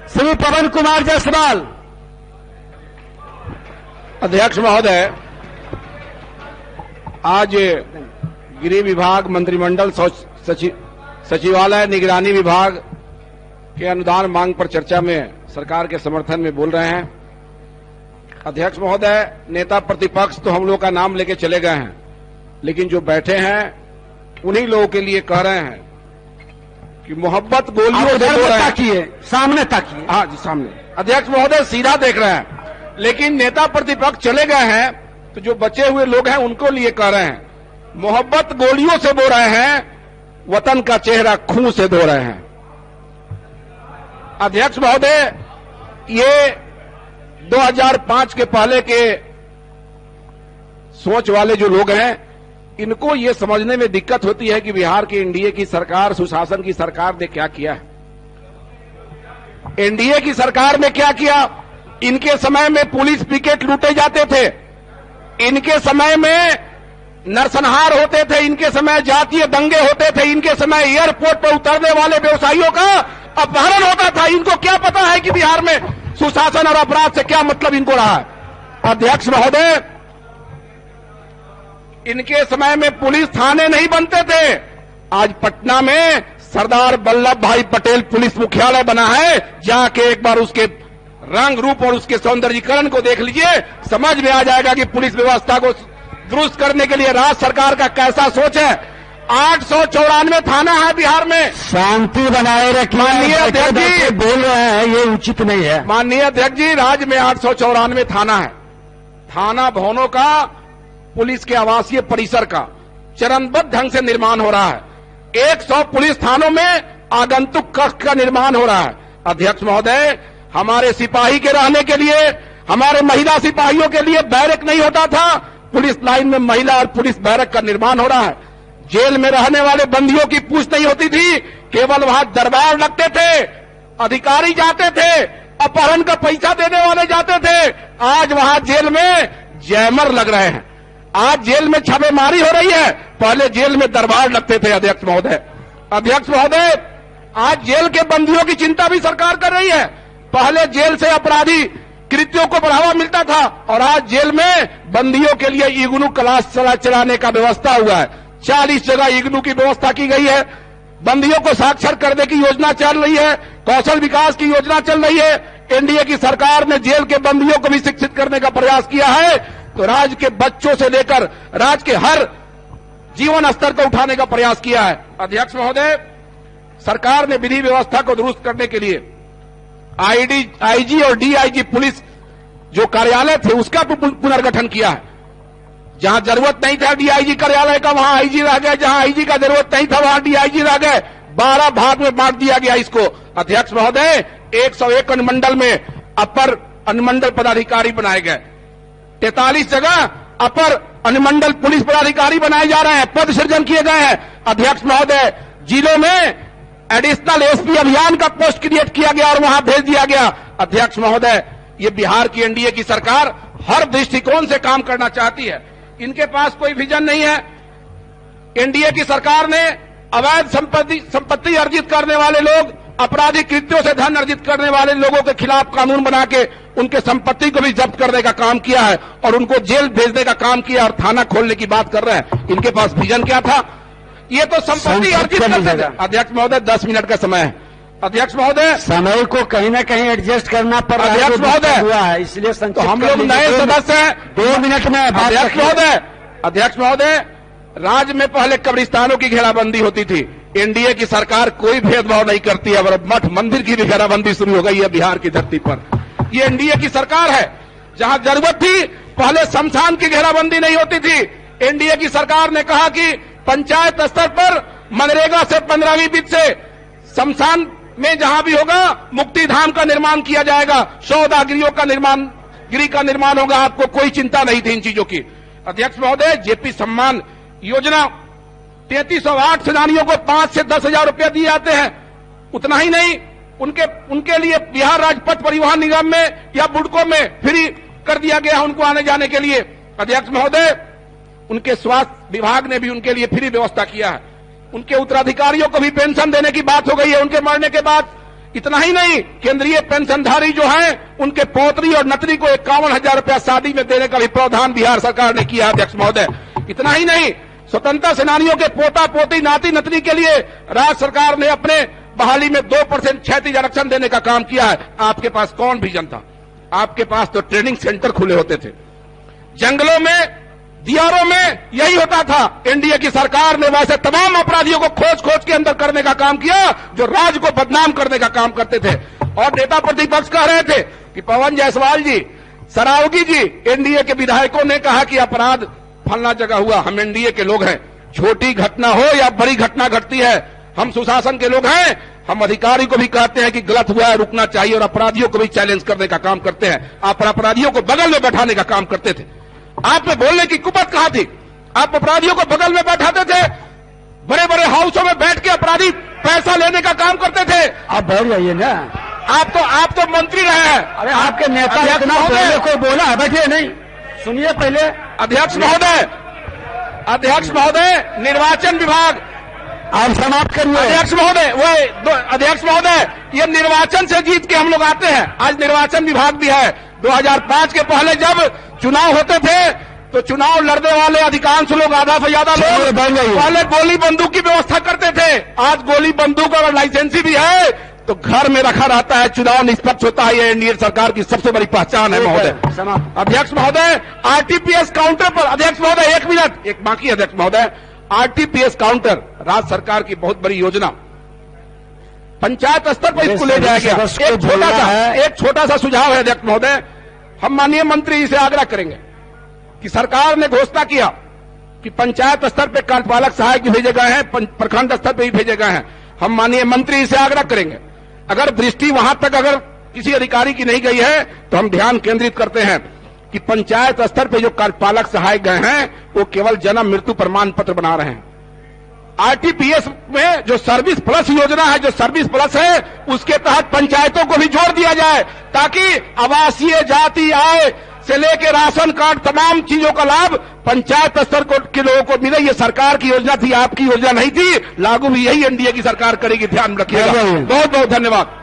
श्री पवन कुमार जायसवाल। अध्यक्ष महोदय, आज गृह विभाग, मंत्रिमंडल, सचिवालय, निगरानी विभाग के अनुदान मांग पर चर्चा में सरकार के समर्थन में बोल रहे हैं। अध्यक्ष महोदय, नेता प्रतिपक्ष तो हम लोग का नाम लेके चले गए हैं, लेकिन जो बैठे हैं उन्हीं लोगों के लिए कह रहे हैं कि मोहब्बत गोलियों से दो रहे हैं। सामने ताकिए। हाँ जी, सामने। अध्यक्ष महोदय सीधा देख रहे हैं, लेकिन नेता प्रतिपक्ष चले गए हैं, तो जो बचे हुए लोग हैं उनको लिए कह रहे हैं मोहब्बत गोलियों से बो रहे हैं, वतन का चेहरा खून से धो रहे हैं। अध्यक्ष महोदय, ये 2005 के पहले के सोच वाले जो लोग हैं, इनको ये समझने में दिक्कत होती है कि बिहार की एनडीए की सरकार, सुशासन की सरकार ने क्या किया है। एनडीए की सरकार ने क्या किया? इनके समय में पुलिस पिकेट लूटे जाते थे, इनके समय में नरसंहार होते थे, इनके समय जातीय दंगे होते थे, इनके समय एयरपोर्ट पर उतरने वाले व्यवसायियों का अपहरण होता था। इनको क्या पता है कि बिहार में सुशासन और अपराध से क्या मतलब इनको रहा है। अध्यक्ष महोदय, इनके समय में पुलिस थाने नहीं बनते थे। आज पटना में सरदार वल्लभ भाई पटेल पुलिस मुख्यालय बना है। जाके एक बार उसके रंग रूप और उसके सौंदर्यीकरण को देख लीजिए, समझ में आ जाएगा कि पुलिस व्यवस्था को दुरुस्त करने के लिए राज्य सरकार का कैसा सोच है। 894 थाना है बिहार में। शांति बनाए रखिए। माननीय अध्यक्ष जी बोल रहे हैं, ये उचित नहीं है। माननीय अध्यक्ष जी, राज्य में 894 थाना है। थाना भवनों का, पुलिस के आवासीय परिसर का चरणबद्ध ढंग से निर्माण हो रहा है। 100 पुलिस थानों में आगंतुक कक्ष का निर्माण हो रहा है। अध्यक्ष महोदय, हमारे सिपाही के रहने के लिए, हमारे महिला सिपाहियों के लिए बैरक नहीं होता था, पुलिस लाइन में महिला और पुलिस बैरक का निर्माण हो रहा है। जेल में रहने वाले बंदियों की पूछ नहीं होती थी, केवल वहां दरबार लगते थे, अधिकारी जाते थे, अपहरण का पैसा देने वाले जाते थे। आज वहां जेल में जैमर लग रहे हैं, आज जेल में छापेमारी हो रही है, पहले जेल में दरबार लगते थे। अध्यक्ष महोदय, आज जेल के बंदियों की चिंता भी सरकार कर रही है। पहले जेल से अपराधी कृत्यों को बढ़ावा मिलता था, और आज जेल में बंदियों के लिए इग्नू क्लास चलाने का व्यवस्था हुआ है। 40 जगह इग्नू की व्यवस्था की गई है। बंदियों को साक्षर करने की योजना चल रही है, कौशल विकास की योजना चल रही है। एनडीए की सरकार ने जेल के बंदियों को भी शिक्षित करने का प्रयास किया है। तो राज्य के बच्चों से लेकर राज्य के हर जीवन स्तर को उठाने का प्रयास किया है। अध्यक्ष महोदय, सरकार ने विधि व्यवस्था को दुरुस्त करने के लिए आईजी और डीआईजी पुलिस जो कार्यालय थे उसका पुनर्गठन किया है। जहां जरूरत नहीं था डीआईजी कार्यालय का, वहां आईजी रह गए। जहां आईजी का जरूरत नहीं था, वहां डीआईजी रह गए। 12 भाग में बांट दिया गया इसको। अध्यक्ष महोदय, 101 अनुमंडल में अपर अनुमंडल पदाधिकारी बनाए गए। 43 जगह अपर अनुमंडल पुलिस पदाधिकारी बनाए जा रहे हैं, पद सृजन किए गए हैं। अध्यक्ष महोदय, जिलों में एडिशनल एसपी अभियान का पोस्ट क्रिएट किया गया और वहां भेज दिया गया। अध्यक्ष महोदय, ये बिहार की एनडीए की सरकार हर दृष्टिकोण से काम करना चाहती है। इनके पास कोई विजन नहीं है। एनडीए की सरकार ने अवैध संपत्ति अर्जित करने वाले लोग, आपराधिक कृत्यों से धन अर्जित करने वाले लोगों के खिलाफ कानून बना के उनके संपत्ति को भी जब्त करने का काम किया है और उनको जेल भेजने का काम किया और थाना खोलने की बात कर रहे हैं। इनके पास विजन क्या था? ये तो संपत्ति अर्जित करते थे। अध्यक्ष महोदय, 10 मिनट का समय है। अध्यक्ष महोदय, समय को कहीं न कहीं एडजस्ट करना पड़ रहा है। अध्यक्ष महोदय, हुआ है, इसलिए तो हम लोग नए सदस्य हैं। 2 मिनट में। अध्यक्ष महोदय, राज्य में पहले कब्रिस्तानों की घेराबंदी होती थी। एनडीए की सरकार कोई भेदभाव नहीं करती है, और मठ मंदिर की भी घेराबंदी शुरू हो गई है बिहार की धरती पर। ये एनडीए की सरकार है। जहां जरूरत थी, पहले शमशान की घेराबंदी नहीं होती थी। एनडीए की सरकार ने कहा कि पंचायत स्तर पर मनरेगा से 15वीं वित्त से शमशान में जहां भी होगा मुक्ति धाम का निर्माण किया जाएगा, 14 गृह का निर्माण होगा। आपको कोई चिंता नहीं थी इन चीजों की। अध्यक्ष महोदय, जेपी सम्मान योजना 3308 सेनानियों को 5 से 10 हजार रुपया दिए जाते हैं। उतना ही नहीं, उनके लिए बिहार राज्य पथ परिवहन निगम में या बुडको में फ्री कर दिया गया है उनको आने जाने के लिए। अध्यक्ष महोदय, उनके स्वास्थ्य विभाग ने भी उनके लिए फ्री व्यवस्था किया है। उनके उत्तराधिकारियों को भी पेंशन देने की बात हो गई है। उनके मरने के बाद इतना ही नहीं, केंद्रीय पेंशनधारी जो हैं उनके पोतरी और नतनी को 51,000 रुपया शादी में देने का भी प्रावधान बिहार सरकार ने किया, अध्यक्ष महोदय। इतना ही नहीं, स्वतंत्रता सेनानियों के पोता पोती नाती नतनी के लिए राज्य सरकार ने अपने बहाली में 2% क्षैतिज आरक्षण देने का काम किया है। आपके पास कौन विजन था? आपके पास तो ट्रेनिंग सेंटर खुले होते थे, जंगलों में दियारों में यही होता था। एनडीए की सरकार ने वैसे तमाम अपराधियों को खोज खोज के अंदर करने का काम किया जो राज्य को बदनाम करने का काम करते थे। और नेता प्रतिपक्ष कह रहे थे कि पवन जायसवाल जी, सरावगी जी, एनडीए के विधायकों ने कहा कि अपराध फलना जगह हुआ। हम एनडीए के लोग हैं, छोटी घटना हो या बड़ी घटना घटती है, हम सुशासन के लोग हैं। हम अधिकारी को भी कहते हैं कि गलत हुआ है, रुकना चाहिए, और अपराधियों को भी चैलेंज करने का काम करते हैं। आप अपराधियों को बगल में बैठाने का काम करते थे। आप में बोलने की कुपत कहां थी? आप अपराधियों को बगल में बैठाते थे, बड़े बड़े हाउसों में बैठ के अपराधी पैसा लेने का काम करते थे। आप बैठ जाइए ना। आप तो मंत्री रहे हैं। अरे आपके नेता इतना पहले कोई बोला है? बैठिए, नहीं सुनिए पहले। अध्यक्ष महोदय, निर्वाचन विभाग, आप समाप्त करिए। अध्यक्ष महोदय, ये निर्वाचन से जीत के हम लोग आते हैं। आज निर्वाचन विभाग भी है। 2005 के पहले जब चुनाव होते थे तो चुनाव लड़ने वाले अधिकांश लोग, आधा से ज्यादा लोग पहले गोली बंदूक की व्यवस्था करते थे। आज गोली बंदूक और लाइसेंसी भी है तो घर में रखा रहता है, चुनाव निष्पक्ष होता है। ये एनडीए सरकार की सबसे बड़ी पहचान है महोदय। अध्यक्ष महोदय, आरटीपीएस काउंटर पर, अध्यक्ष महोदय 1 मिनट, एक बाकी अध्यक्ष महोदय, आरटीपीएस काउंटर राज्य सरकार की बहुत बड़ी योजना, पंचायत स्तर पर इसको ले जाया गया। एक छोटा सा सुझाव है अध्यक्ष महोदय, हम माननीय मंत्री जी से आग्रह करेंगे कि सरकार ने घोषणा किया कि पंचायत स्तर पर कार्यपालक सहायक भी भेजे गए हैं, प्रखंड स्तर पर भी भेजे गए हैं। हम माननीय मंत्री जी से आग्रह करेंगे, अगर दृष्टि वहां तक अगर किसी अधिकारी की नहीं गई है तो हम ध्यान केंद्रित करते हैं कि पंचायत स्तर पे जो कार्यपालक सहायक गए हैं वो केवल जन्म मृत्यु प्रमाण पत्र बना रहे हैं। आरटीपीएस में जो सर्विस प्लस योजना है, जो सर्विस प्लस है, उसके तहत पंचायतों को भी जोड़ दिया जाए ताकि आवासीय, जाति, आय से लेकर राशन कार्ड तमाम चीजों का लाभ पंचायत स्तर के लोगों को मिले। ये सरकार की योजना थी, आपकी योजना नहीं थी। लागू भी यही एनडीए की सरकार करेगी, ध्यान रखिएगा। बहुत बहुत धन्यवाद।